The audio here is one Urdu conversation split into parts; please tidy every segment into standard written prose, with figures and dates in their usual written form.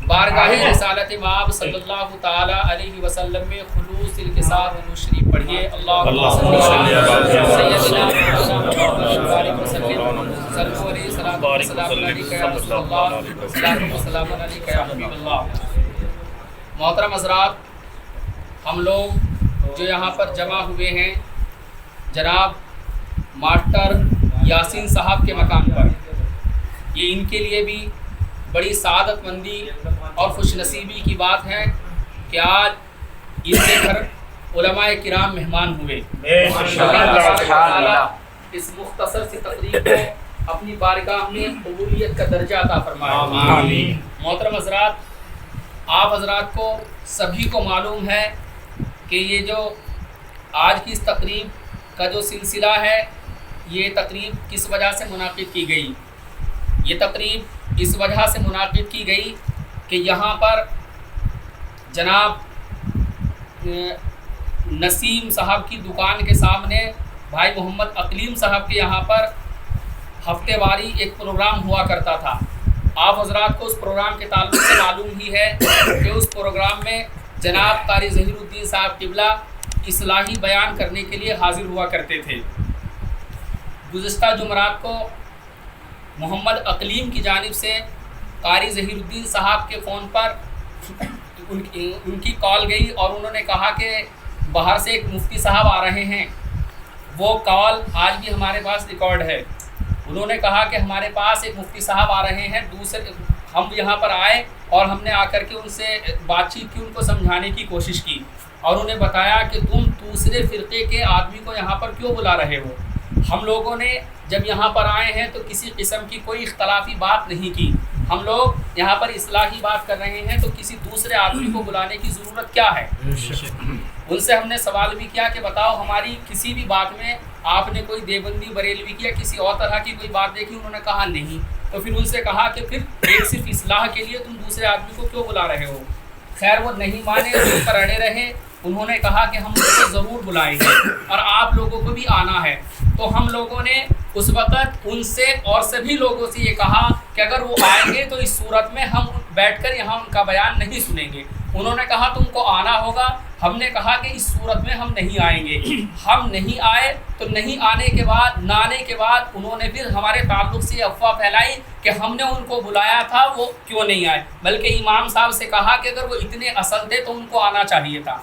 بارگاہ رسالت مآب صلی اللہ تعالی علیہ وسلم میں خلوص دل کے ساتھ درود شریف پڑھیے۔ اللہم صلی علی سیدنا محمد صلو علیہ السلام علیک یا رسول اللہ سلام علیک یا حبیب اللہ۔ محترم حضرات، ہم لوگ جو یہاں پر جمع ہوئے ہیں جناب ماسٹر یاسین صاحب کے مقام پر، یہ ان کے لیے بھی بڑی سعادت مندی اور خوش نصیبی کی بات ہے کہ آج ان کے گھر علماء کرام مہمان ہوئے۔ اس مختصر سی تقریب کو اپنی بارگاہ میں قبولیت کا درجہ عطا فرمائے۔ محترم حضرات، آپ حضرات کو سبھی کو معلوم ہے کہ یہ جو آج کی اس تقریب کا جو سلسلہ ہے، یہ تقریب کس وجہ سے منعقد کی گئی؟ یہ تقریب اس وجہ سے منعقد کی گئی کہ یہاں پر جناب نسیم صاحب کی دکان کے سامنے بھائی محمد اقلیم صاحب کے یہاں پر ہفتے واری ایک پروگرام ہوا کرتا تھا۔ آپ حضرات کو اس پروگرام کے تعلق سے معلوم ہی ہے کہ اس پروگرام میں جناب قاری ظہیر الدین صاحب قبلہ اصلاحی بیان کرنے کے لیے حاضر ہوا کرتے تھے۔ گزشتہ جمعرات کو محمد اقلیم کی جانب سے قاری ظہیر الدین صاحب کے فون پر ان کی کال گئی اور انہوں نے کہا کہ باہر سے ایک مفتی صاحب آ رہے ہیں۔ وہ کال آج بھی ہمارے پاس ریکارڈ ہے۔ انہوں نے کہا کہ ہمارے پاس ایک مفتی صاحب آ رہے ہیں، ہم یہاں پر آئے اور ہم نے آ کر کے ان سے بات چیت کی، ان کو سمجھانے کی کوشش کی اور انہیں بتایا کہ تم دوسرے فرقے کے آدمی کو یہاں پر کیوں بلا رہے ہو؟ ہم لوگوں نے جب یہاں پر آئے ہیں تو کسی قسم کی کوئی اختلافی بات نہیں کی، ہم لوگ یہاں پر اصلاحی بات کر رہے ہیں، تو کسی دوسرے آدمی کو بلانے کی ضرورت کیا ہے؟ ان سے ہم نے سوال بھی کیا کہ بتاؤ ہماری کسی بھی بات میں آپ نے کوئی دیوبندی بریلوی کی یا کسی اور طرح کی کوئی بات دیکھی؟ انہوں نے کہا نہیں۔ تو پھر ان سے کہا کہ پھر ایک صرف اصلاح کے لیے تم دوسرے آدمی کو کیوں بلا رہے ہو؟ خیر وہ نہیں مانے، اس پر اڑے رہے۔ انہوں نے کہا کہ ہم ان کو ضرور بلائیں گے اور آپ لوگوں کو بھی آنا ہے۔ تو ہم لوگوں نے اس وقت ان سے اور سبھی لوگوں سے یہ کہا کہ اگر وہ آئیں گے تو اس صورت میں ہم بیٹھ کر یہاں ان کا بیان نہیں سنیں گے۔ انہوں نے کہا تم کو آنا ہوگا۔ ہم نے کہا کہ اس صورت میں ہم نہیں آئیں گے۔ ہم نہیں آئے تو نہیں آنے کے بعد نہ آنے کے بعد انہوں نے پھر ہمارے تعلق سے افواہ پھیلائی کہ ہم نے ان کو بلایا تھا، وہ کیوں نہیں آئے، بلکہ امام صاحب سے کہا کہ اگر وہ اتنے اصل تھے تو ان کو آنا چاہیے تھا۔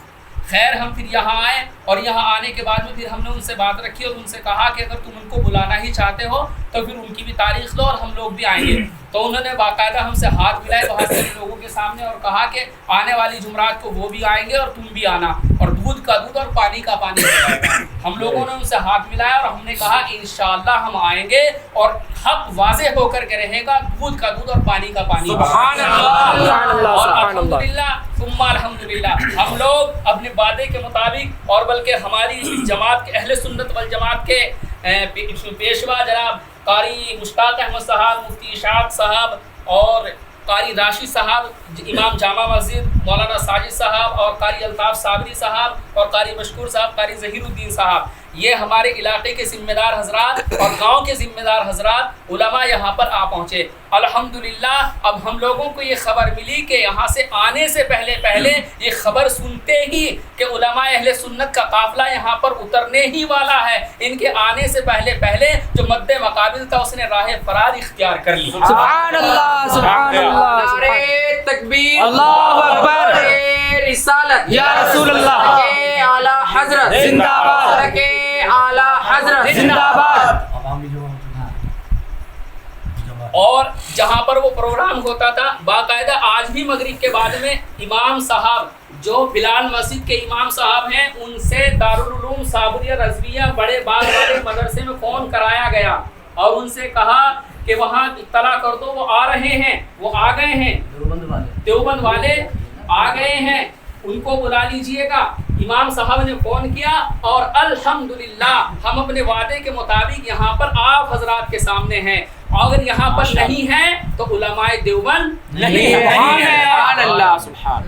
خیر ہم پھر یہاں آئے اور یہاں آنے کے بعد میں پھر ہم نے ان سے بات رکھی اور ان سے کہا کہ اگر تم ان کو بلانا ہی چاہتے ہو تو پھر ان کی بھی تاریخ لو اور ہم لوگ بھی آئیں گے۔ تو انہوں نے باقاعدہ ہم سے ہاتھ ملائے بہت سارے لوگوں کے سامنے اور کہا کہ آنے والی جمعرات کو وہ بھی آئیں گے اور تم بھی آنا، اور دودھ کا دودھ اور پانی کا پانی ہو جائے گا۔ ہم لوگوں نے ان سے ہاتھ ملایا اور ہم نے کہا کہ انشاءاللہ ہم آئیں گے اور حق واضح ہو کر کے رہے گا، دودھ کا دودھ اور پانی کا پانی۔ سبحان اللہ اور الحمدللہ ثم الحمدللہ ہم لوگ اپنے وعدے کے مطابق اور بلکہ ہماری جماعت کے اہل سنت والجماعت کے پیشوا جناب قاری مشتاق احمد صاحب، مفتی اشاعت صاحب اور قاری راشد صاحب، امام جامع مسجد مولانا ساجد صاحب اور قاری الطاف صابری صاحب اور قاری مشکور صاحب، قاری ظہیر الدین صاحب، یہ ہمارے علاقے کے ذمہ دار حضرات اور گاؤں کے ذمہ دار حضرات علماء یہاں پر آ پہنچے۔ الحمدللہ اب ہم لوگوں کو یہ خبر ملی کہ یہاں سے آنے سے پہلے یہ خبر سنتے ہی کہ علماء اہل سنت کا قافلہ یہاں پر اترنے ہی والا ہے، ان کے آنے سے پہلے جو مد مقابل تھا اس نے راہ فرار اختیار کر لی۔ سبحان اللہ سبحان اللہ، نعرہ تکبیر، اللہ اکبر، رسالت یا رسول اللہ، اعلی حضرت زندہ باد، اعلی حضرت زندہ باد۔ اور جہاں پر وہ پروگرام ہوتا تھا باقاعدہ آج بھی مغرب کے بعد میں امام صاحب جو بلال مسجد کے امام صاحب ہیں ان سے دارالعلوم صابریہ رضویہ بڑے باغ والے مدرسے میں فون کرایا گیا اور ان سے کہا کہ وہاں اطلاع کر دو وہ آ رہے ہیں، وہ آ گئے ہیں، دیوبند والے آ گئے ہیں، ان کو بلا لیجئے گا۔ امام صاحب نے فون کیا اور الحمدللہ ہم اپنے وعدے کے مطابق یہاں پر آپ حضرات کے سامنے ہیں، اگر یہاں پر نہیں ہے تو علماء دیوبند نہیں ہے۔ سبحان اللہ سبحان۔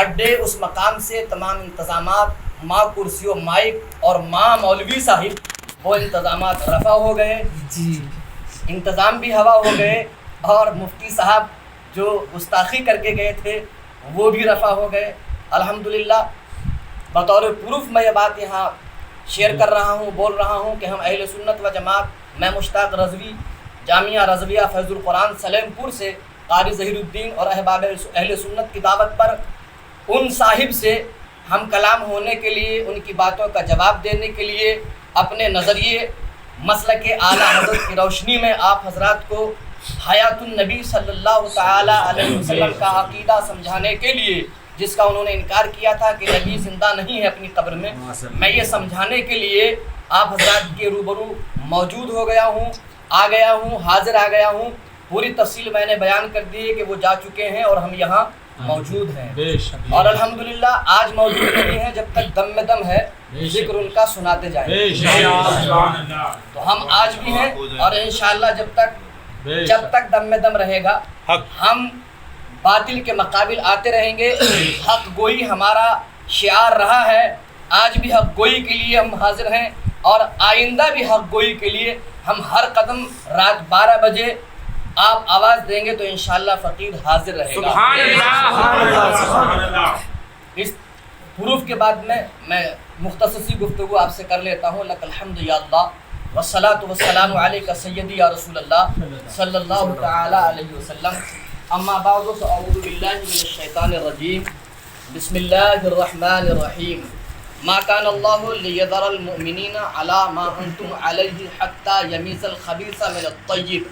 اڈے اس مقام سے تمام انتظامات ماں کرسی و مائک اور ماں مولوی صاحب وہ انتظامات رفع ہو گئے، انتظام بھی ہوا ہو گئے، اور مفتی صاحب جو گستاخی کر کے گئے تھے وہ بھی رفع ہو گئے۔ الحمدللہ بطور پروف میں یہ بات یہاں شیئر کر رہا ہوں، بول رہا ہوں کہ ہم اہل سنت و جماعت، میں مشتاق رضوی جامعہ رضویہ فیض القرآن سلیم پور سے قاری ظہیر الدین اور احباب اہل سنت کی دعوت پر ان صاحب سے ہم کلام ہونے کے لیے، ان کی باتوں کا جواب دینے کے لیے، اپنے نظریے مسلک اعلیٰ حضرت کی روشنی میں آپ حضرات کو حیات النبی صلی اللہ تعالی علیہ وسلم کا عقیدہ سمجھانے کے لیے، جس کا انہوں نے انکار کیا تھا کہ نبی زندہ نہیں ہے اپنی قبر میں یہ سمجھانے کے لیے آپ حضرات کے روبرو موجود ہو گیا ہوں، آ گیا ہوں، حاضر آ گیا ہوں۔ پوری تفصیل میں نے بیان کر دی ہے کہ وہ جا چکے ہیں اور ہم یہاں موجود ہیں، اور الحمدللہ آج موجود نہیں ہیں، جب تک دم میں دم ہے ذکر ان کا سناتے جائیں۔ تو ہم آج بھی ہیں، اور انشاءاللہ جب تک دم میں دم رہے گا ہم باطل کے مقابل آتے رہیں گے۔ حق گوئی ہمارا شعار رہا ہے، آج بھی حق گوئی کے لیے ہم حاضر ہیں، اور آئندہ بھی حق گوئی کے لیے ہم ہر قدم رات 12 بجے آپ آواز دیں گے تو انشاءاللہ فقیر حاضر رہے گا۔ سبحان اللہ۔ اس حروف کے بعد میں مختصر سی گفتگو آپ سے کر لیتا ہوں۔ لک الحمد یا اللہ والصلاۃ والسلام علیک سیدی یا رسول اللہ صلی اللہ تعالی علیہ وسلم، اما بعد فاعوذ باللہ من الشیطان الرجیم، بسم اللہ الرحمن الرحیم۔ ما كان الله ليذر المؤمنين على ما انتم عليه حتى يميز الخبيث من الطيب،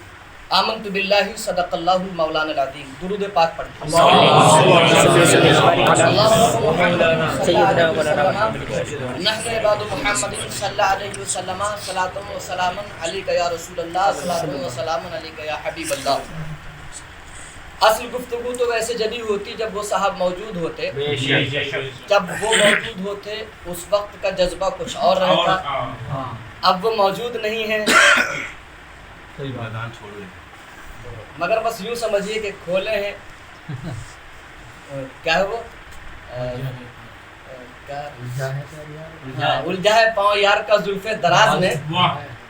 آمنت باللہ صدق اللہ المولانا العظیم۔ درود پاک پڑھیں۔ نحن عباد محمد صلی اللہ علیہ وسلم، صلاۃ و سلام علیک یا رسول اللہ، صلاۃ و سلام علیک یا حبیب اللہ۔ اصل گفتگو تو ویسے جبھی ہوتی جب وہ صاحب موجود ہوتے، جب وہ موجود ہوتے اس وقت کا جذبہ کچھ اور رہتا، اب وہ موجود نہیں ہیں، مگر بس یوں سمجھیے کہ کھولے ہیں، کیا ہے وہ الجھا ہے پاؤں یار کا زلف دراز میں،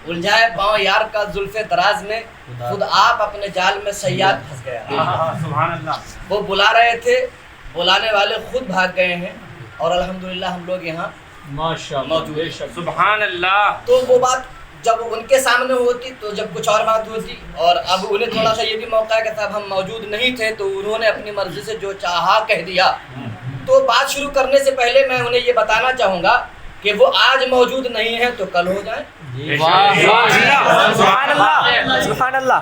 الجھا ہے پاؤں یار کا زلف دراز میں، خود آپ اپنے جال میں صیاد پھنس گیا۔ وہ بلا رہے تھے، بلانے والے خود بھاگ گئے ہیں، اور الحمدللہ ہم لوگ یہاں موجود ہیں۔ سبحان اللہ۔ تو وہ بات جب ان کے سامنے ہوتی تو جب کچھ اور بات ہوتی، اور اب انہیں تھوڑا سا یہ بھی موقع ہے کہ صاحب ہم موجود نہیں تھے تو انہوں نے اپنی مرضی سے جو چاہا کہہ دیا۔ تو بات شروع کرنے سے پہلے میں انہیں یہ بتانا چاہوں گا کہ وہ آج موجود نہیں ہیں تو کل ہو جائیں۔ سبحان اللہ، سبحان اللہ۔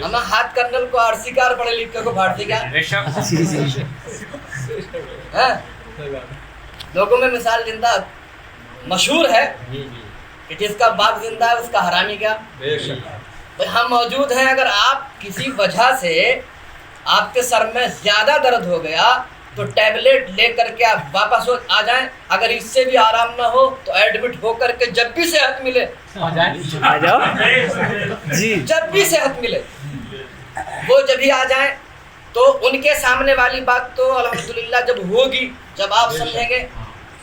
ہم ہاتھ کرنل کو آرسی کار پڑھے لکھے کو بھارتی کا لوگوں میں مثال زندہ مشہور ہے کہ جس کا باپ زندہ ہے اس کا حرامی کیا۔ ہم موجود ہیں، اگر آپ کسی وجہ سے آپ کے سر میں زیادہ درد ہو گیا تو ٹیبلٹ لے کر کے آپ واپس آ جائیں، اگر اس سے بھی آرام نہ ہو تو ایڈمٹ ہو کر کے جب بھی صحت ملے آ جاؤ جی، جب بھی صحت ملے وہ جب ہی آ جائیں۔ تو ان کے سامنے والی بات تو الحمدللہ جب ہوگی، جب آپ سمجھیں گے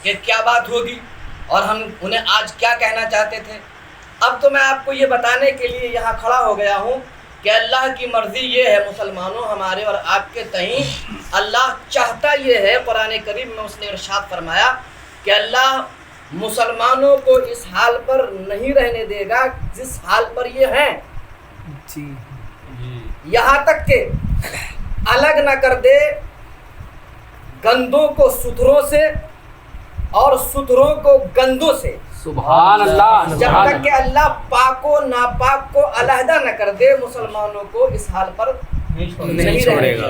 کہ کیا بات ہوگی اور ہم انہیں آج کیا کہنا چاہتے تھے۔ اب تو میں آپ کو یہ بتانے کے لیے یہاں کھڑا ہو گیا ہوں کہ اللہ کی مرضی یہ ہے مسلمانوں ہمارے اور آپ کے تئیں، اللہ چاہتا یہ ہے، قرآن کریم میں اس نے ارشاد فرمایا کہ اللہ مسلمانوں کو اس حال پر نہیں رہنے دے گا جس حال پر یہ ہیں، یہاں تک کہ الگ نہ کر دے گندوں کو ستھروں سے اور ستھروں کو گندوں سے۔ سبحان اللہ۔ جب تک کہ اللہ پاک و ناپاک کو علیحدہ نہ کر دے مسلمانوں کو اس حال پر نہیں چھوڑے گا۔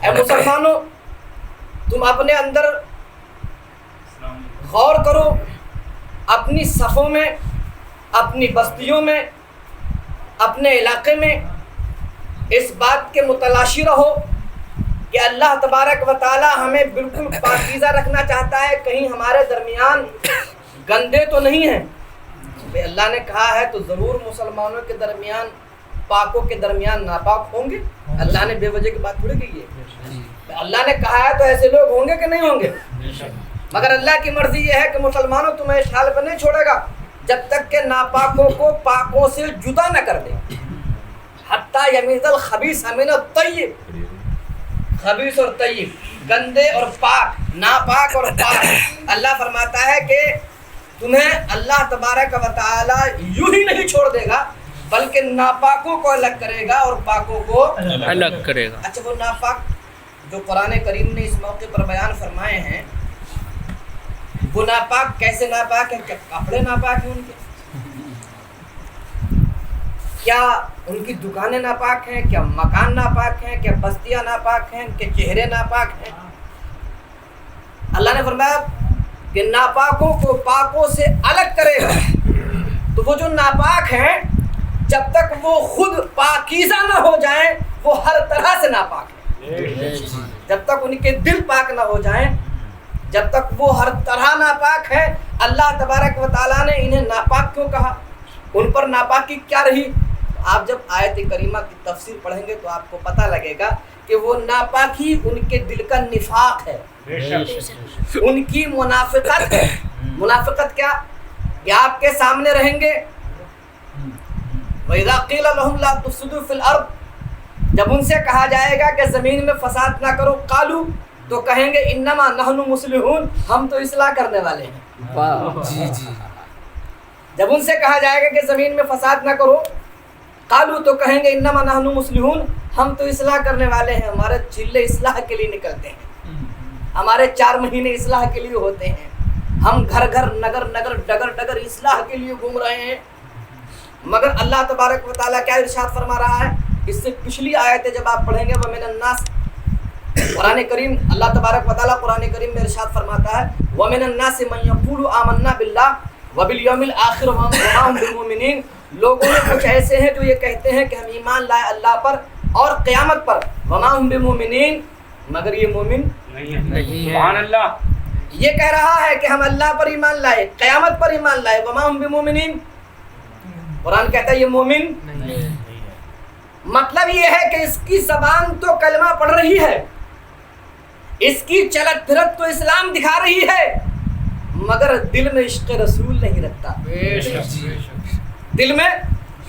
اے مسلمانوں، تم اپنے اندر غور کرو، اپنی صفوں میں، اپنی بستیوں میں، اپنے علاقے میں اس بات کے متلاشی رہو کہ اللہ تبارک و تعالی ہمیں بالکل پاکیزہ رکھنا چاہتا ہے، کہیں ہمارے درمیان گندے تو نہیں ہیں۔ اللہ نے کہا ہے تو ضرور مسلمانوں کے درمیان پاکوں کے درمیان ناپاک ہوں گے، اللہ نے بے وجہ کی بات تھوڑی کی ہے۔ اللہ نے کہا ہے تو ایسے لوگ ہوں گے کہ نہیں ہوں گے؟ مگر اللہ کی مرضی یہ ہے کہ مسلمانوں تمہیں اس حال پر نہیں چھوڑے گا جب تک کہ ناپاکوں کو پاکوں سے جدا نہ کر دے. حتیٰ یمیز الخبیث من الطیب، خبیث اور طیب، گندے اور پاک، ناپاک اور پاک. اللہ فرماتا ہے کہ تمہیں اللہ تبارک و تعالی یوں ہی نہیں چھوڑ دے گا بلکہ ناپاکوں کو الگ کرے گا اور پاکوں کو الگ کرے گا. اچھا، وہ ناپاک جو قرآن کریم نے اس موقع پر بیان فرمائے ہیں، وہ ناپاک کیسے ناپاک ہیں؟ کیا کپڑے ناپاک ہیں ان کے؟ کیا ان کی دکانیں ناپاک ہیں؟ کیا مکان ناپاک ہیں؟ کیا بستیاں ناپاک ہیں؟ کیا چہرے ناپاک ہیں؟ اللہ نے فرمایا کہ ناپاکوں کو پاکوں سے الگ کرے گا. تو وہ جو ناپاک ہیں جب تک وہ خود پاکیزہ نہ ہو جائیں وہ ہر طرح سے ناپاک ہیں. جب تک ان کے دل پاک نہ ہو جائیں، جب تک وہ ہر طرح ناپاک ہیں. اللہ تبارک و تعالیٰ نے انہیں ناپاک کیوں کہا؟ ان پر ناپاکی کیا رہی؟ آپ جب آیت کریمہ کی تفسیر پڑھیں گے تو آپ کو پتہ لگے گا کہ وہ ناپاکی ان کے دل کا نفاق ہے، ان کی منافقت ہے. منافقت کیا؟ کہ آپ کے سامنے رہیں گے وَإِذَا قِيلَ لَهُمْ لَا تُفْسِدُوا فِي الْأَرْضِ، جب ان سے کہا جائے گا کہ زمین میں فساد نہ کرو، قالوا، تو کہیں گے انما نحن مصلحون، ہم تو اصلاح کرنے والے ہیں. جب ان سے کہا جائے گا کہ زمین میں فساد نہ کرو، قالوا، تو کہیں گے انما نحن مصلحون، ہم تو اصلاح کرنے والے ہیں. ہمارے چلے اصلاح کے لیے نکلتے ہیں، ہمارے 4 مہینے اصلاح کے لیے ہوتے ہیں، ہم گھر گھر نگر نگر ڈگر ڈگر اصلاح کے لیے گھوم رہے ہیں. مگر اللہ تبارک و تعالیٰ کیا ارشاد فرما رہا ہے؟ اس سے پچھلی آیتیں جب آپ پڑھیں گے وَمِنَ النَّاسِ، قرآن کریم اللہ تبارک و تعالیٰ قرآن کریم میں ارشاد فرماتا ہے وَمِنَ النَّاسِ مَن يَقُولُ آمَنَّا بِاللَّهِ وَبِالْيَوْمِ الْآخِرِ وَمَا هُم بِالْمُؤْمِنِينَ. لوگوں میں کچھ ایسے ہیں جو یہ کہتے ہیں کہ ہم ایمان لائے اللہ پر اور قیامت پر، وَمَا هُم بِالْمُؤْمِنِينَ، مگر یہ مومن نہیں ہے. سبحان اللہ. یہ کہہ رہا ہے کہ ہم اللہ پر ایمان لائے، قیامت پر ایمان لائے، وَمَا هُم بِالْمُؤْمِنِينَ. قرآن کہتا ہے یہ مومن نہیں. مطلب یہ ہے کہ اس کی زبان تو کلمہ پڑھ رہی ہے، اس کی چلت پھرت تو اسلام دکھا رہی ہے، مگر دل میں عشق رسول نہیں رکھتا. دل میں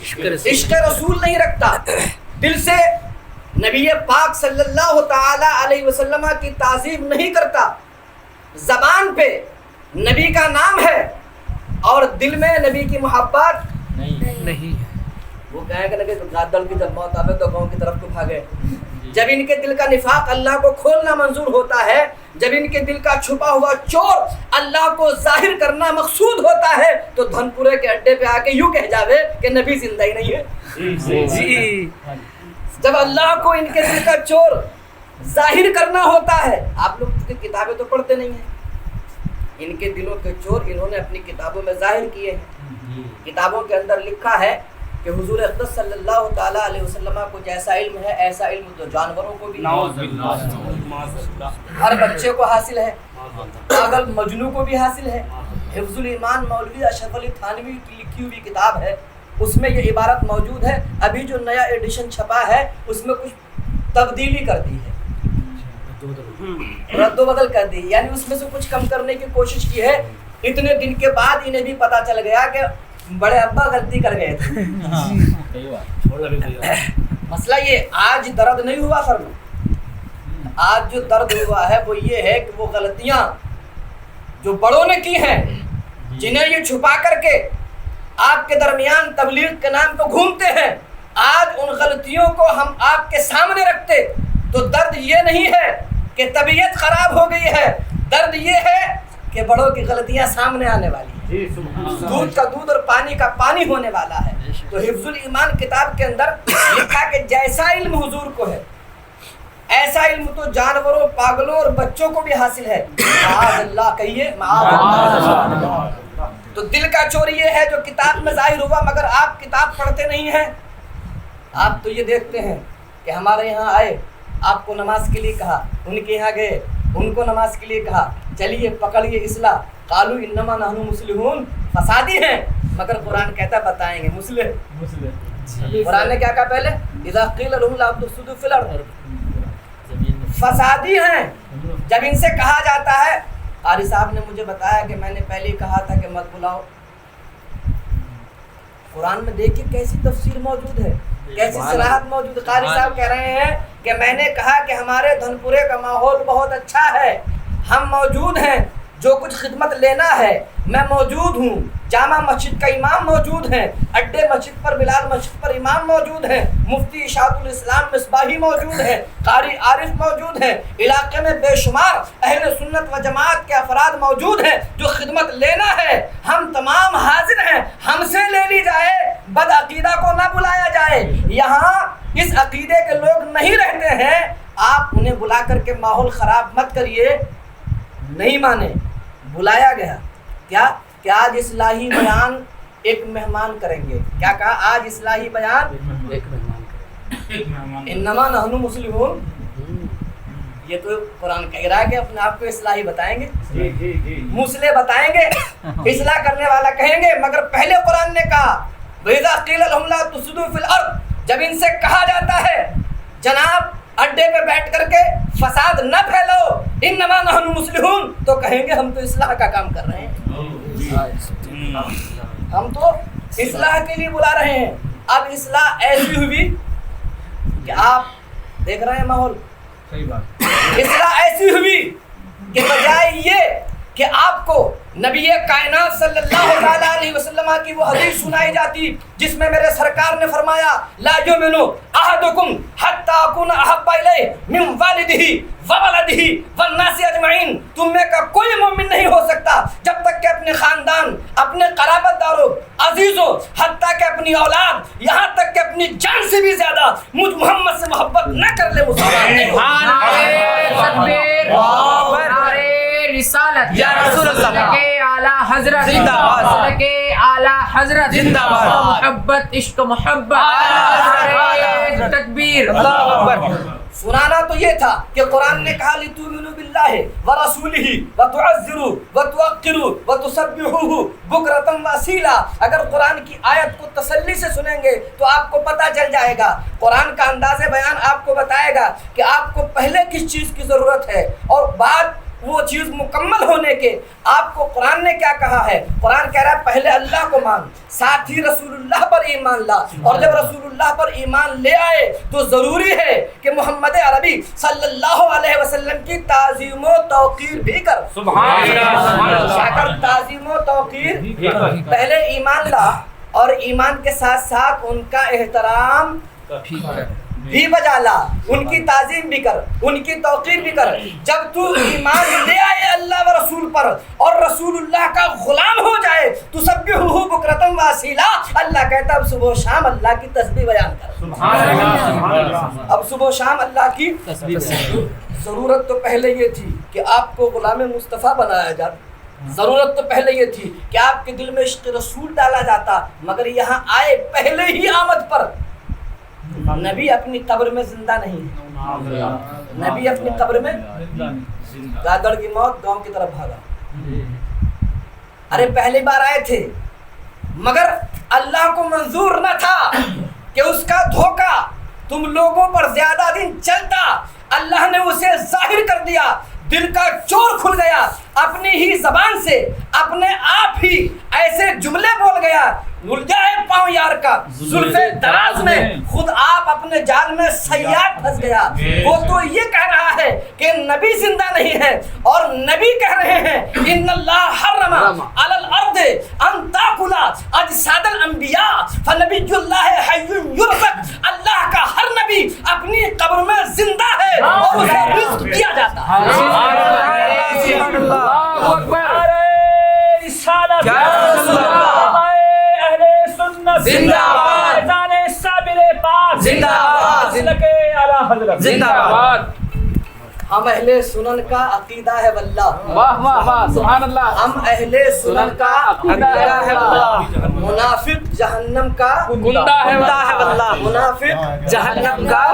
عشق رسول نہیں رکھتا، دل سے نبی پاک صلی اللہ تعالی علیہ وسلم کی تعظیم نہیں کرتا. زبان پہ نبی کا نام ہے اور دل میں نبی کی محبت نہیں ہے. وہ کہیں کہ گادڑ کی جب موت آوے تو گاؤں کی طرف کو بھاگے. جب ان کے دل کا نفاق اللہ کو کھولنا منظور ہوتا ہے، جب ان کے دل کا چھپا ہوا چور اللہ کو ظاہر کرنا مقصود ہوتا ہے، تو دھن پورے کے اڈے پہ آ کے یوں کہہ جاوے کہ نبی زندہ ہی نہیں ہے. جی جب اللہ کو ان کے دل کا چور ظاہر کرنا ہوتا ہے، آپ لوگ کتابیں تو پڑھتے نہیں ہیں، ان کے دلوں کے چور انہوں نے اپنی کتابوں میں ظاہر کیے ہیں. کتابوں کے اندر لکھا ہے کہ حضور اقدس صلی اللہ تعالیٰ علیہ وسلم کو جیسا علم ہے ایسا علم تو جانوروں کو بھی، ہر بچے کو حاصل ہے، پاگل مجنو کو بھی حاصل ہے. حفظ الایمان مولوی اشرف علی تھانوی کی لکھی ہوئی کتاب ہے، اس میں یہ عبارت موجود ہے. ابھی جو نیا ایڈیشن چھپا ہے اس میں کچھ تبدیلی کر دی ہے، رد و بدل کر دی، یعنی اس میں سے کچھ کم کرنے کی کوشش کی ہے. اتنے دن کے بعد انہیں بھی پتا چل گیا کہ بڑے ابا غلطی کر گئے تھے. مسئلہ یہ آج درد نہیں ہوا سر میں، آج جو درد ہوا ہے وہ یہ ہے کہ وہ غلطیاں جو بڑوں نے کی ہیں، جنہیں یہ چھپا کر کے آپ کے درمیان تبلیغ کے نام پہ گھومتے ہیں، آج ان غلطیوں کو ہم آپ کے سامنے رکھتے تو درد یہ نہیں ہے کہ طبیعت خراب ہو گئی ہے، درد یہ ہے کہ بڑوں کی غلطیاں سامنے آنے والی ہیں، دودھ کا دودھ اور پانی کا پانی ہونے والا ہے. تو حفظ الایمان کتاب کے اندر لکھا کہ جیسا علم حضور کو ہے ایسا علم تو جانوروں، پاگلوں اور بچوں کو بھی حاصل ہے. معاذ اللہ، کہیے معاذ اللہ. تو دل کا چور یہ ہے جو کتاب میں ظاہر ہوا، مگر آپ کتاب پڑھتے نہیں ہیں. آپ تو یہ دیکھتے ہیں کہ ہمارے یہاں آئے، آپ کو نماز کے لیے کہا، ان کے یہاں گئے، ان کو نماز کے لیے کہا، چلیے پکڑیے اصلاح، قالوا انما نحن مصلحون، فسادی ہیں، مگر قرآن کہتا ہے بتائیں گے مصلح. قرآن نے کیا کہا پہلے؟ اذا قیل لهم لا تفسدوا فی الارض، فسادی ہیں. جب ان سے کہا جاتا ہے، قاری صاحب نے مجھے بتایا کہ میں نے پہلے ہی کہا تھا کہ مت بلاؤ. قرآن میں دیکھیے کیسی تفسیر موجود ہے، کیسی صراحت موجود ہے. قاری صاحب کہہ رہے ہیں کہ میں نے کہا کہ ہمارے دھنپورے کا ماحول بہت اچھا ہے، ہم موجود ہیں، جو کچھ خدمت لینا ہے میں موجود ہوں. جامع مسجد کا امام موجود ہیں، اڈے مسجد پر بلال مسجد پر امام موجود ہیں، مفتی اشاعت الاسلام مصباحی موجود ہیں، قاری عارف موجود ہیں، علاقے میں بے شمار اہل سنت و جماعت کے افراد موجود ہیں جو خدمت لینا ہے. ہم تمام حاضر ہیں، ہم سے لے لی جائے، بد عقیدہ کو نہ بلایا جائے. یہاں اس عقیدے کے لوگ نہیں رہتے ہیں، آپ انہیں بلا کر کے ماحول خراب مت کریے. نہیں مانے، بلایا گیا. کیا کہ آج اصلاحی بیان ایک مہمان کریں گے. کیا کہا؟ آج اصلاحی بیان ایک مہمان انما نحن مسلمون. یہ تو قرآن کہہ رہا ہے کہ اپنے آپ کو اصلاحی بتائیں گے، مسلح بتائیں گے، اصلاح کرنے والا کہیں گے. مگر پہلے قرآن نے کہا وَإِذَا قِيلَ لَهُمْ لَا تُفْسِدُوا فِي الْأَرْضِ، جب ان سے کہا جاتا ہے جناب اڈے پہ بیٹھ کر کے فساد نہ پھیلو، انما نحن مصلحون، تو کہیں گے ہم تو اصلاح کا کام کر رہے ہیں، ہم تو اصلاح کے لیے بلا رہے ہیں. اب اصلاح ایسی ہوئی کہ آپ دیکھ رہے ہیں ماحول، اصلاح ایسی ہوئی کہ بجائے یہ کہ آپ کو نبی کائنات صلی اللہ علیہ وسلم کی وہ حدیث سنائی جاتی جس میں میرے سرکار نے فرمایا لا یؤمن احدکم حتی اکون احب الیہ من والدہ وولدہ والناس اجمعین، تم میں کا کوئی مومن نہیں ہو سکتا جب تک کہ اپنے خاندان، اپنے قرابت داروں، عزیزوں، حتیٰ کہ اپنی اولاد، یہاں تک کہ اپنی جان سے بھی زیادہ مجھ محمد سے محبت نہ کر لے. رسالت یا رسول اللہ کے اعلی حضرت زندہ باد، کے اعلی حضرت زندہ باد، محبت عشق محبت، تکبیر، اللہ اکبر. سنانا تو یہ تھا کہ قرآن نے کہا لِتُؤْمِنُوا بِاللَّهِ وَرَسُولِهِ وَتُعَزِّرُوا وَتُوَقِّرُوا وَتُسَبِّحُوهُ بُكْرَةً وَأَصِيلًا. اگر قرآن کی آیت کو تسلی سے سنیں گے تو آپ کو پتہ چل جائے گا، قرآن کا انداز بیان آپ کو بتائے گا کہ آپ کو پہلے کس چیز کی ضرورت ہے اور بعد وہ چیز مکمل ہونے کے آپ کو قرآن نے کیا کہا ہے. قرآن کہہ رہا ہے پہلے اللہ کو مان، ساتھ ہی رسول اللہ پر ایمان لا، اور جب رسول اللہ پر ایمان لے آئے تو ضروری ہے کہ محمد عربی صلی اللہ علیہ وسلم کی تعظیم و توقیر بھی کر. سبحان اللہ، شاکر تعظیم و توقیر پہلے ایمان لا اور ایمان کے ساتھ ساتھ ان کا احترام بھی بجا لا، ان کی تعظیم بھی کر، ان کی توقیر بھی کر. جب تو ایمان لے آئے اللہ و رسول پر اور رسول اللہ کا غلام ہو جائے تو سبحوہ بکرۃ واسیلا، اللہ کہتا ہے اب صبح و شام اللہ کی تسبیح بیان کر. اب صبح و شام اللہ کی تسبیح. ضرورت تو پہلے یہ تھی کہ آپ کو غلام مصطفیٰ بنایا جاتا، ضرورت تو پہلے یہ تھی کہ آپ کے دل میں عشق رسول ڈالا جاتا. مگر یہاں آئے پہلے ہی آمد پر نبی اپنی قبر میں زندہ نہیں ہے. نبی اپنی قبر میں گادڑ کی موت گاؤں کی طرف بھاگا. ارے پہلی بار آئے تھے مگر اللہ کو منظور نہ تھا کہ اس کا دھوکہ تم لوگوں پر زیادہ دن چلتا. اللہ نے اسے ظاہر کر دیا، دل کا چور کھل گیا، اپنی ہی زبان سے اپنے آپ ہی ایسے جملے بول گیا الجھائے پاؤں یار کا زلف دراز میں، خود آپ اپنے جال میں سیاد پھنس گیا. وہ تو یہ کہہ رہا ہے کہ نبی زندہ نہیں ہے اور نبی کہہ رہے ہیں ان اللہ حرم علی الارض ان تاکل اجساد الانبیاء فنبی اللہ حی یرزق. اللہ کا ہر نبی اپنی قبر میں زندہ ہے اور اسے رزق دیا جاتا ہے. سبحان اللہ اکبر. رسالت زندہ باد، زندہ باد، زندہ باد. ہم اہل سنن کا عقیدہ ہے واللہ. واہ واہ واہ، سبحان اللہ. ہم اہل سنن کا عقیدہ ہے واللہ. منافق جہنم کا کنڈا ہے واللہ، منافق جہنم کا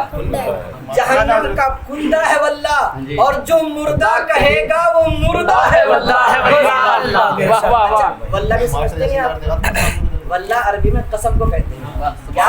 جہنم کا کنڈا ہے واللہ، اور جو مردہ کہے گا وہ مردہ ہے واللہ. واہ واہ واہ. واللہ بھی سمجھتے نہیں آپ؟ واللہ عربی میں قسم کو کہتے ہیں. کیا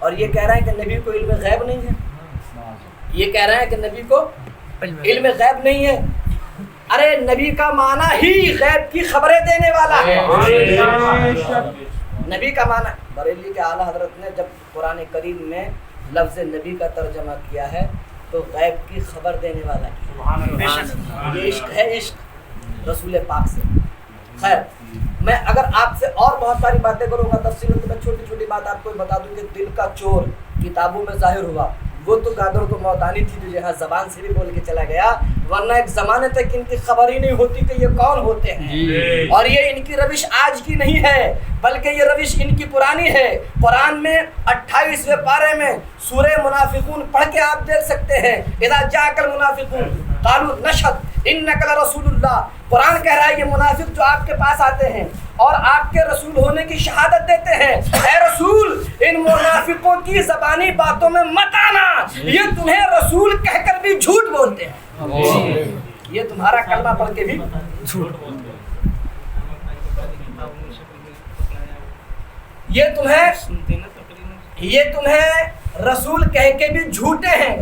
اور یہ کہہ رہے ہیں کہ نبی کو علم غیب نہیں ہے. یہ کہہ رہے ہیں کہ نبی کو علم غیب نہیں ہے. ارے نبی کا معنی ہی غیب کی خبریں دینے والا ہے. نبی کا معنی بریلی کے اعلیٰ حضرت نے جب قرآن کریم میں لفظ نبی کا ترجمہ کیا ہے تو غیب کی خبر دینے والا ہے. یہ عشق ہے، عشق رسول پاک سے. خیر، میں اگر آپ سے اور بہت ساری باتیں کروں گا تفصیل تو میں چھوٹی چھوٹی بات آپ کو بتا دوں کہ دل کا چور کتابوں میں ظاہر ہوا. وہ تو گادر کو موت آنی تھی جو یہاں زبان سے بھی بول کے چلا گیا، ورنہ ایک زمانے تک ان کی خبر ہی نہیں ہوتی کہ یہ کون ہوتے ہیں. اور یہ ان کی روش آج کی نہیں ہے بلکہ یہ روش ان کی پرانی ہے. قرآن میں 28ویں پارے میں سورہ منافقون پڑھ کے آپ دیکھ سکتے ہیں. اذا جاءک المنافقون قالوا نشهد انک لرسول اللہ. قرآن کہہ رہا ہے یہ منافق جو آپ کے پاس آتے ہیں اور آپ کے رسول ہونے کی شہادت دیتے ہیں، اے رسول ان منافقوں کی زبانی باتوں میں مت آنا، یہ تمہیں رسول کہہ کر بھی جھوٹ بولتے ہیں. یہ تمہارا کلمہ پڑھ کے بھی جھوٹ بولتے ہیں. یہ تمہیں رسول کہہ کے بھی جھوٹے ہیں.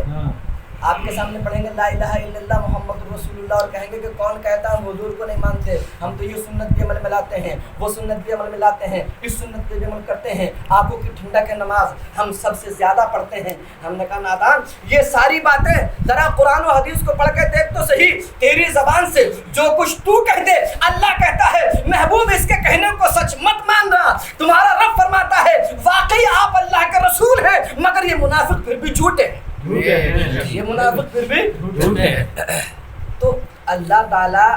آپ کے سامنے پڑھیں گے لا الہ الا اللہ محمد رسول اللہ اور کہیں گے کہ کون کہتا ہم حضور کو نہیں مانتے، ہم تو یہ سنت بھی عمل میں لاتے ہیں، وہ سنت بھی عمل میں لاتے ہیں، اس سنت پہ بھی عمل کرتے ہیں، آنکھوں کی ٹھنڈک ہے نماز ہم سب سے زیادہ پڑھتے ہیں. ہم نے کہا نادان یہ ساری باتیں ذرا قرآن و حدیث کو پڑھ کے دیکھ تو صحیح. تیری زبان سے جو کچھ تو کہہ دے اللہ کہتا ہے محبوب اس کے کہنے کو سچ مت مان رہا. تمہارا رب فرماتا ہے واقعی آپ اللہ کے رسول ہیں مگر یہ منافق پھر بھی جھوٹے ہیں. یہ منافق پھر بھی جھوٹے ہیں. تو اللہ تعالیٰ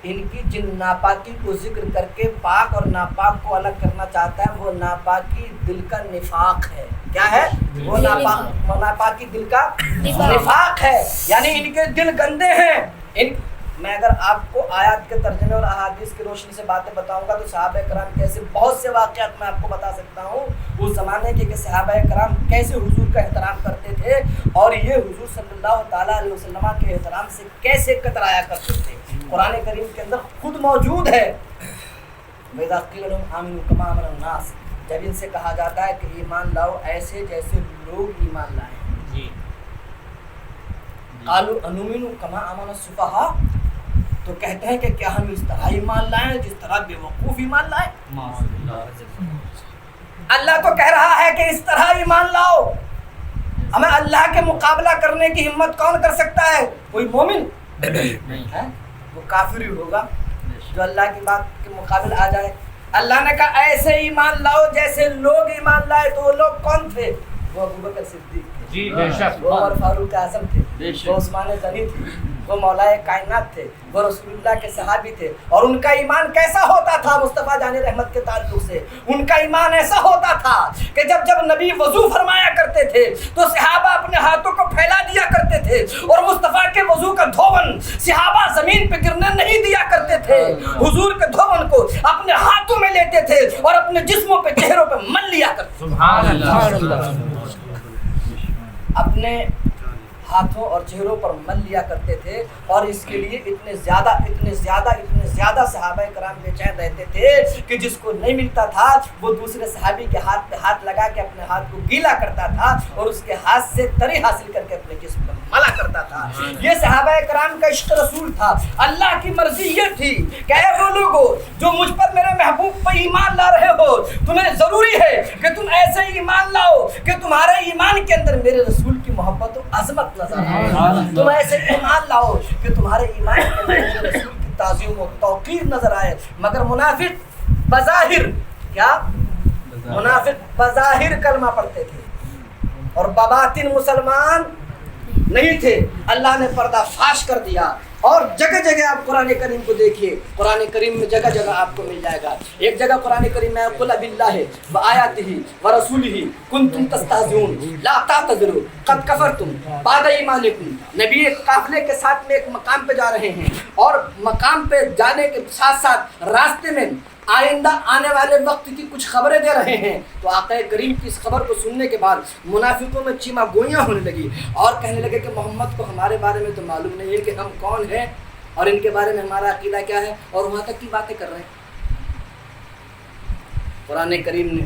ان کی جن ناپاکی کو ذکر کر کے پاک اور ناپاک کو الگ کرنا چاہتا ہے وہ ناپاکی دل کا نفاق ہے. کیا ہے وہ ناپاکی دل کا نفاق ہے، یعنی ان کے دل گندے ہیں. میں اگر آپ کو آیات کے ترجمے اور احادیث کی روشنی سے باتیں بتاؤں گا تو صحابہ کرام کیسے بہت سے واقعات میں آپ کو بتا سکتا ہوں اس زمانے کے کہ صحابہ کرام کیسے حضور کا احترام کرتے تھے اور یہ حضور صلی اللہ تعالیٰ علیہ وسلم کے احترام سے کیسے کترایا کرتے تھے. قرآن کریم کے اندر خود موجود ہے وَإِذَا قِيلَ لَهُمْ آمِنُوا كَمَا آمَنَ النَّاسُ. جب ان سے کہا جاتا ہے کہ ایمان لاؤ ایسے جیسے لوگ ایمان لائیں. قَالُوا أَنُؤْمِنُ كَمَا آمَنَ السُّفَهَاءُ. تو کہتے ہیں کہ کیا ہم اس طرح ایمان لائیں جس طرح بے وقوف ایمان لائیں. اللہ تو کہہ رہا ہے کہ اس طرح ایمان لاؤ. ہمیں اللہ کے مقابلہ کرنے کی ہمت کون کر سکتا ہے؟ کوئی مومن وہ کافر ہی ہوگا جو اللہ کی بات کے مقابل آ جائے. اللہ نے کہا ایسے ایمان لاؤ جیسے لوگ ایمان لائے. تو وہ لوگ کون تھے؟ وہ ابوبکر صدیق تھے، وہ عمر فاروق اعظم تھے، وہ عثمان غنی تھے، وہ مولا کائنات تھے، وہ رسول اللہ کے صحابی تھے. اور ان کا ایمان کیسا ہوتا تھا مصطفیٰ جان رحمت کے تعلق سے؟ ان کا ایمان ایسا ہوتا تھا کہ جب نبی وضو فرمایا کرتے تھے تو صحابہ اپنے ہاتھوں کو پھیلا دیا کرتے تھے اور مصطفیٰ کے وضو کا دھون صحابہ زمین پہ گرنے نہیں دیا کرتے تھے. حضور کے دھون کو اپنے ہاتھوں میں لیتے تھے اور اپنے جسموں پہ چہروں پہ مل لیا کرتے تھے. اپنے ہاتھوں اور چہروں پر مل لیا کرتے تھے اور اس کے لیے اتنے زیادہ صحابہ کرام بے چین رہتے تھے کہ جس کو نہیں ملتا تھا وہ دوسرے صحابی کے ہاتھ پہ ہاتھ لگا کے اپنے ہاتھ کو گیلا کرتا تھا اور اس کے ہاتھ سے تری حاصل کر کے اپنے جسم پر ملا کرتا تھا. یہ صحابہ کرام کا عشق رسول تھا. اللہ کی مرضی یہ تھی کہ اے وہ لوگوں جو مجھ پر میرے محبوب پر ایمان لا رہے ہو تمہیں ضروری ہے کہ تم ایسے ایمان لاؤ کہ تمہارے ایمان کے اندر میرے رسول کی محبت و عظمت نظر آئے. تم ایسے ایمان لاؤ کہ تمہارے ایمان کے اندر میرے رسول کی تعظیم و توقیر نظر آئے. مگر منافق بظاہر کیا؟ منافق بظاہر کلمہ پڑھتے تھے اور بباطن مسلمان نہیں تھے. اللہ نے پردہ فاش کر دیا اور جگہ جگہ آپ قرآن کریم کو دیکھیے. قرآن کریم میں جگہ جگہ آپ کو مل جائے گا. ایک جگہ قرآن کریم میں قل باللہ وآیاتہ ورسولہ کنتم تستہزئون لا تعتذروا قد کفرتم بعد ایمانکم. نبی ایک قافلے کے ساتھ میں ایک مقام پہ جا رہے ہیں اور مقام پہ جانے کے ساتھ ساتھ راستے میں آئندہ آنے والے وقت کی کچھ خبریں دے رہے ہیں. تو آقا کریم کی اس خبر کو سننے کے بعد منافقوں میں چیما گوئیاں ہونے لگی اور کہنے لگے کہ محمد کو ہمارے بارے میں تو معلوم نہیں ہے کہ ہم کون ہیں اور ان کے بارے میں ہمارا عقیدہ کیا ہے اور وہاں تک کی باتیں کر رہے ہیں. قرآن کریم نے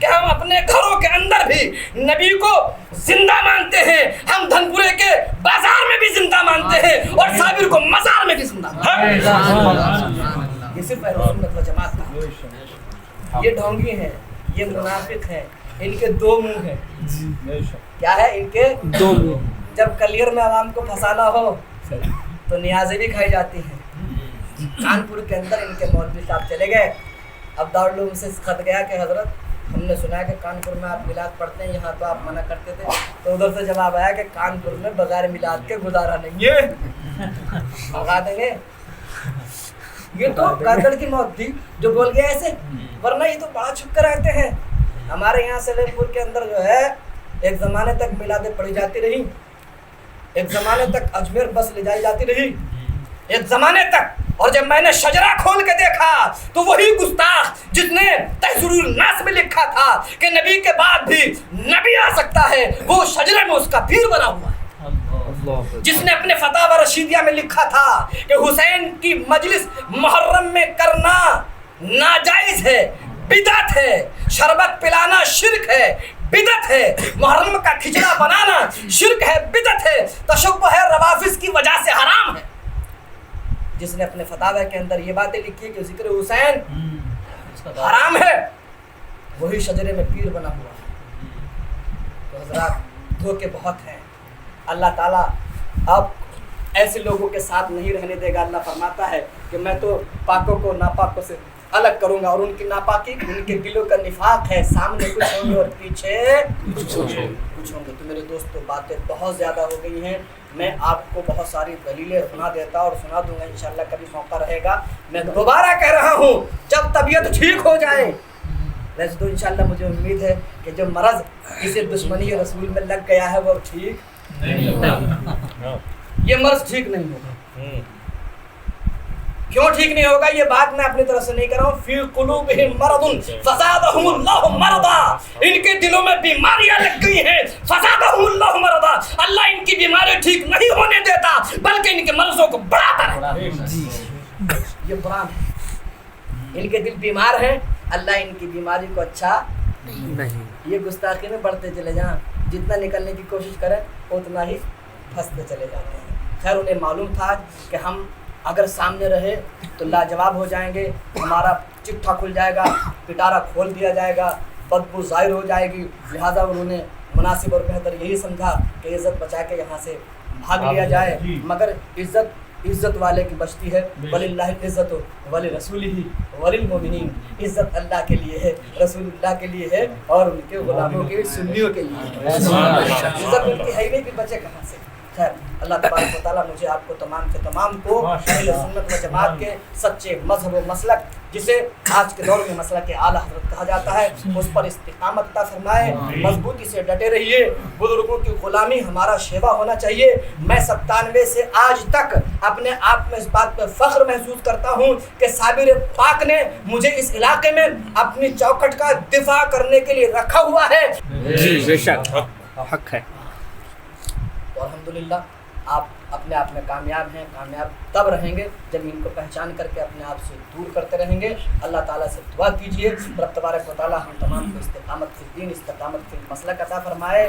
کہ ہم اپنے گھروں کے اندر بھی نبی کو زندہ مانتے ہیں، ہم دھنپورے کے بازار میں بھی زندہ مانتے ہیں اور صابر کو مزار میں بھی زندہ مانتے ہیں۔ یہ صرف اہل سنت و جماعت کا، یہ ڈھونگی ہیں، یہ منافق ہیں، ان کے دو منہ ہیں۔ کیا ہے ان کے دو منہ؟ جب کلیئر میں عوام کو پھنسانا ہو تو نیازیں بھی کھائی جاتی ہیں۔ کانپور کے اندر ان کے مولوی صاحب چلے گئے، اب دارالعلوم سے خط گیا کہ حضرت ہم نے سنا ہے کہ کانپور میں آپ میلاد پڑھتے ہیں، یہاں تو آپ منع کرتے تھے، تو ادھر سے جواب آیا کہ کانپور میں بغیر میلاد کے گزارا نہیں ہے، بھگا دیں گے۔ یہ تو کاکڑ کی موت تھی جو بول گیا ایسے، ورنہ یہ تو بڑا چھپ کر رہتے ہیں۔ ہمارے یہاں سلیم پور کے اندر جو ہے ایک زمانے تک میلادیں پڑھی جاتی رہی، ایک زمانے تک اجمیر بس لے جائی جاتی رہی، ایک زمانے تک، اور جب میں نے شجرہ کھول کے دیکھا تو وہی گستاخ جس نے تحذیر الناس میں لکھا تھا کہ نبی کے بعد بھی نبی آ سکتا ہے، وہ شجرے میں اس کا پیر بنا ہوا ہے۔ جس نے اپنے فتاوی رشیدیہ میں لکھا تھا کہ حسین کی مجلس محرم میں کرنا ناجائز ہے، بدعت ہے، شربت پلانا شرک ہے، بدعت ہے، محرم کا کھچڑا بنانا شرک ہے، بدعت ہے، تشبہ ہے روافض کی وجہ سے حرام ہے۔ جس نے اپنے فتاوی کے اندر یہ باتیں لکھی کہ ذکر حسین حرام ہے، وہی شجرے میں پیر بنا ہوا ہے۔ تو حضرات دھوکے بہت ہیں، اللہ تعالیٰ اب ایسے لوگوں کے ساتھ نہیں رہنے دے گا۔ اللہ فرماتا ہے کہ میں تو پاکوں کو ناپاکوں سے الگ کروں گا، اور ان کی ناپاکی ان کے دلوں کا نفاق ہے، سامنے کچھ ہوں گے اور پیچھے کچھ ہوں گے۔ تو میرے دوستو باتیں بہت زیادہ ہو گئی ہیں، میں آپ کو بہت ساری دلیلیں سنا دیتا اور سنا دوں گا انشاءاللہ، کبھی موقع رہے گا۔ میں دوبارہ کہہ رہا ہوں جب طبیعت ٹھیک ہو جائے، ویسے تو انشاءاللہ مجھے امید ہے کہ جو مرض اسے دشمنی رسول میں لگ گیا ہے وہ ٹھیک یہ مرض ٹھیک نہیں ہوگا۔ کیوں ٹھیک نہیں ہوگا؟ یہ بات میں اپنی طرف سے نہیں کر رہا ہوں، فی قلوبہم مرض فزادہم اللہ مرضا، ان کے دلوں میں بیماریاں لگ گئی ہیں، فزادہم اللہ مرضا، اللہ ان کی بیماری ٹھیک نہیں ہونے دیتا بلکہ ان کے مرضوں کو بڑھاتا رہتا ہے۔ یہ قرآن ہے، ان کے دل بیمار ہیں، اللہ ان کی بیماری کو اچھا نہیں، یہ گستاخی میں بڑھتے چلے جائیں، جتنا نکلنے کی کوشش کریں اتنا ہی پھنستے چلے جاتے ہیں۔ خیر انہیں معلوم تھا کہ ہم اگر سامنے رہے تو لاجواب ہو جائیں گے، ہمارا چٹھا کھل جائے گا، پٹارا کھول دیا جائے گا، بدبو ظاہر ہو جائے گی، لہٰذا انہوں نے مناسب اور بہتر یہی سمجھا کہ عزت بچا کے یہاں سے بھاگ لیا جائے، مگر عزت والے کی بچتی ہے، وَلِلَّهِ الْعِزَّةُ وَلِرَسُولِهِ وَلِلْمُؤْمِنِينَ، عزت اللہ کے لیے ہے، رسول اللہ کے لیے ہے، اور ان کے غلاموں کے سنیوں کے لیے ہے۔ عزت ان کی ہے نہیں، بچے کہاں سے؟ خیر اللہ تبارک و تعالیٰ مجھے آپ کو تمام کے تمام کو اہل سنت و جماعت کے سچے مذہب و مسلک، جسے آج کے دور میں مسلک اعلیٰ حضرت کہا جاتا ہے، اس پر استقامت عطا فرمائے، مضبوطی سے ڈٹے رہیے، بزرگوں کی غلامی ہمارا شیوا ہونا چاہیے۔ میں 97 سے آج تک اپنے آپ میں اس بات پہ فخر محسوس کرتا ہوں کہ صابر پاک نے مجھے اس علاقے میں اپنی چوکھٹ کا دفاع کرنے کے لیے رکھا ہوا ہے۔ جی بے شک حق ہے۔ تو الحمدللہ آپ اپنے آپ میں کامیاب ہیں، کامیاب تب رہیں گے جب ان کو پہچان کر کے اپنے آپ سے دور کرتے رہیں گے۔ اللہ تعالیٰ سے دعا کیجئے رب تبارک و تعالیٰ ہم تمام کو استقامت فی الدین، استقامت فی المسلک عطا فرمائے،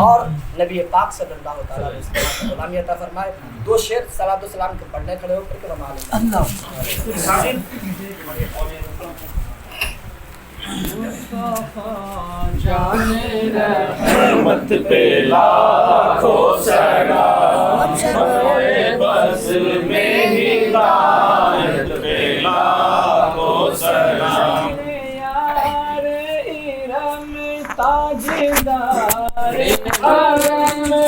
اور نبی پاک صلی اللہ تعالیٰ علیہ وسلم کو غلامی عطا فرمائے۔ دو شعر صلوات و سلام کے پڑھنے کھڑے ہو کر کے رحمت پہ لاکھوں سلام، بس میں